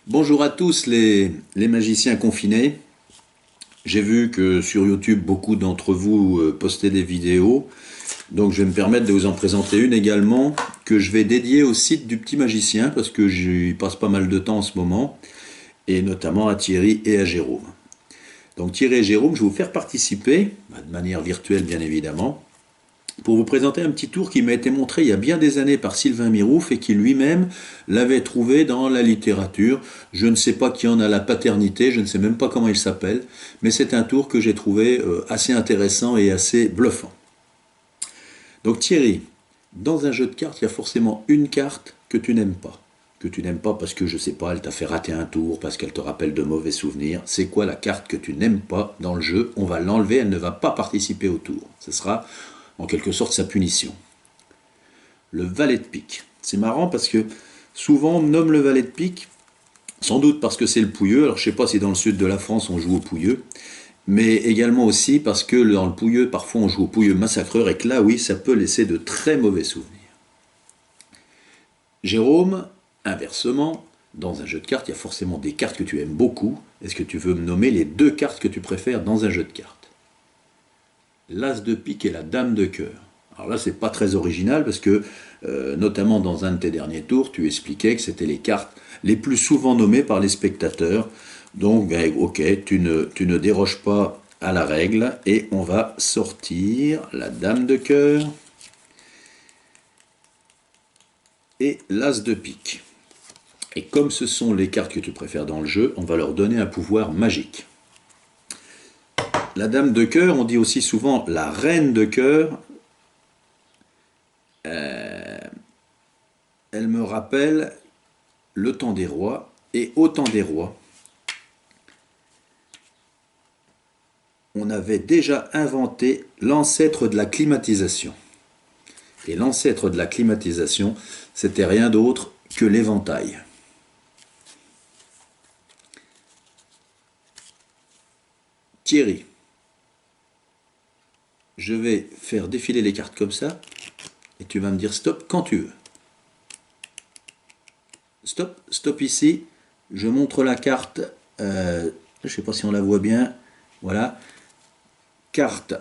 Bonjour à tous les magiciens confinés. J'ai vu que sur YouTube, beaucoup d'entre vous postaient des vidéos. Donc je vais me permettre de vous en présenter une également que je vais dédier au site du Petit Magicien parce que j'y passe pas mal de temps en ce moment, et notamment à Thierry et à Jérôme. Donc Thierry et Jérôme, je vais vous faire participer, de manière virtuelle bien évidemment, pour vous présenter un petit tour qui m'a été montré il y a bien des années par Sylvain Mirouf et qui lui-même l'avait trouvé dans la littérature. Je ne sais pas qui en a la paternité, je ne sais même pas comment il s'appelle, mais c'est un tour que j'ai trouvé assez intéressant et assez bluffant. Donc Thierry, dans un jeu de cartes, il y a forcément une carte que tu n'aimes pas. Que tu n'aimes pas parce que, je sais pas, elle t'a fait rater un tour, parce qu'elle te rappelle de mauvais souvenirs. C'est quoi la carte que tu n'aimes pas dans le jeu? On va l'enlever, elle ne va pas participer au tour. Ce sera en quelque sorte sa punition. Le valet de pique. C'est marrant parce que souvent on nomme le valet de pique, sans doute parce que c'est le pouilleux. Alors je ne sais pas si dans le sud de la France on joue au pouilleux, mais également aussi parce que dans le pouilleux, parfois on joue au pouilleux massacreur et que là, oui, ça peut laisser de très mauvais souvenirs. Jérôme, inversement, dans un jeu de cartes, il y a forcément des cartes que tu aimes beaucoup. Est-ce que tu veux me nommer les deux cartes que tu préfères dans un jeu de cartes? L'as de pique et la dame de cœur. Alors là, c'est pas très original parce que, notamment dans un de tes derniers tours, tu expliquais que c'était les cartes les plus souvent nommées par les spectateurs. Donc, ben, ok, tu ne déroges pas à la règle et on va sortir la dame de cœur et l'as de pique. Et comme ce sont les cartes que tu préfères dans le jeu, on va leur donner un pouvoir magique. La dame de cœur, on dit aussi souvent la reine de cœur. Elle me rappelle le temps des rois, et au temps des rois, on avait déjà inventé l'ancêtre de la climatisation. Et l'ancêtre de la climatisation, c'était rien d'autre que l'éventail. Thierry, je vais faire défiler les cartes comme ça, et tu vas me dire stop quand tu veux. Stop, stop ici. Je montre la carte. Je ne sais pas si on la voit bien. Voilà. Carte,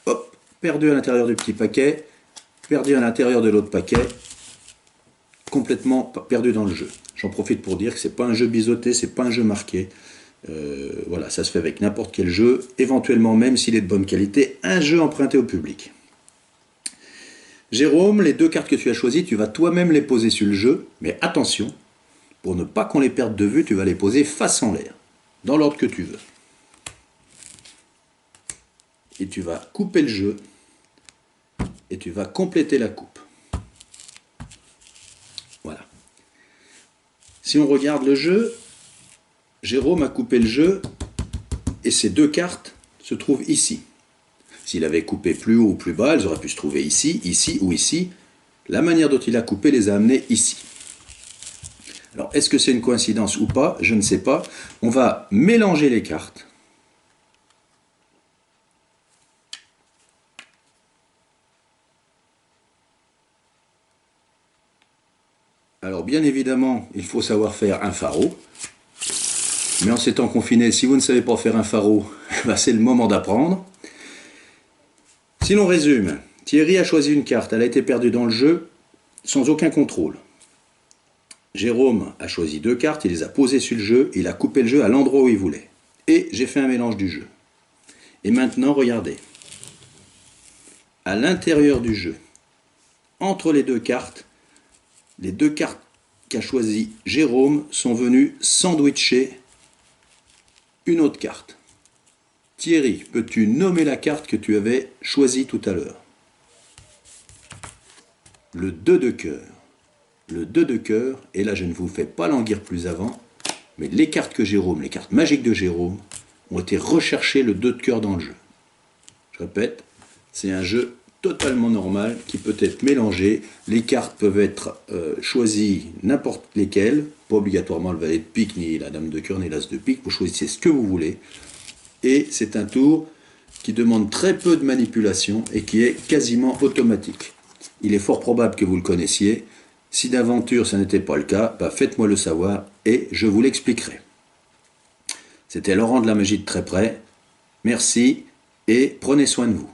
hop, perdue à l'intérieur du petit paquet, perdue à l'intérieur de l'autre paquet, complètement perdue dans le jeu. J'en profite pour dire que c'est pas un jeu biseauté, c'est pas un jeu marqué. Voilà, ça se fait avec n'importe quel jeu, éventuellement même s'il est de bonne qualité, un jeu emprunté au public. Jérôme, les deux cartes que tu as choisies, tu vas toi-même les poser sur le jeu, mais attention, pour ne pas qu'on les perde de vue, tu vas les poser face en l'air, dans l'ordre que tu veux. Et tu vas couper le jeu, et tu vas compléter la coupe. Voilà. Si on regarde le jeu, Jérôme a coupé le jeu, et ces deux cartes se trouvent ici. S'il avait coupé plus haut ou plus bas, elles auraient pu se trouver ici, ici ou ici. La manière dont il a coupé les a amenées ici. Alors, est-ce que c'est une coïncidence ou pas? Je ne sais pas. On va mélanger les cartes. Alors, bien évidemment, il faut savoir faire un faro. Mais en ces temps confinés, si vous ne savez pas faire un faro, c'est le moment d'apprendre. Si l'on résume, Thierry a choisi une carte, elle a été perdue dans le jeu sans aucun contrôle. Jérôme a choisi deux cartes, il les a posées sur le jeu, il a coupé le jeu à l'endroit où il voulait. Et j'ai fait un mélange du jeu. Et maintenant, regardez. À l'intérieur du jeu, entre les deux cartes qu'a choisies Jérôme sont venues sandwicher une autre carte. Thierry, peux-tu nommer la carte que tu avais choisie tout à l'heure? Le 2 de cœur. Le 2 de cœur, et là je ne vous fais pas languir plus avant, mais les cartes que Jérôme, les cartes magiques de Jérôme, ont été rechercher le 2 de cœur dans le jeu. Je répète, c'est un jeu totalement normal qui peut être mélangé. Les cartes peuvent être choisies n'importe lesquelles, pas obligatoirement le valet de pique, ni la dame de cœur, ni l'as de pique, vous choisissez ce que vous voulez. Et c'est un tour qui demande très peu de manipulation et qui est quasiment automatique. Il est fort probable que vous le connaissiez. Si d'aventure ça n'était pas le cas, bah faites-moi le savoir et je vous l'expliquerai. C'était Laurent de la Magie de Très Près. Merci et prenez soin de vous.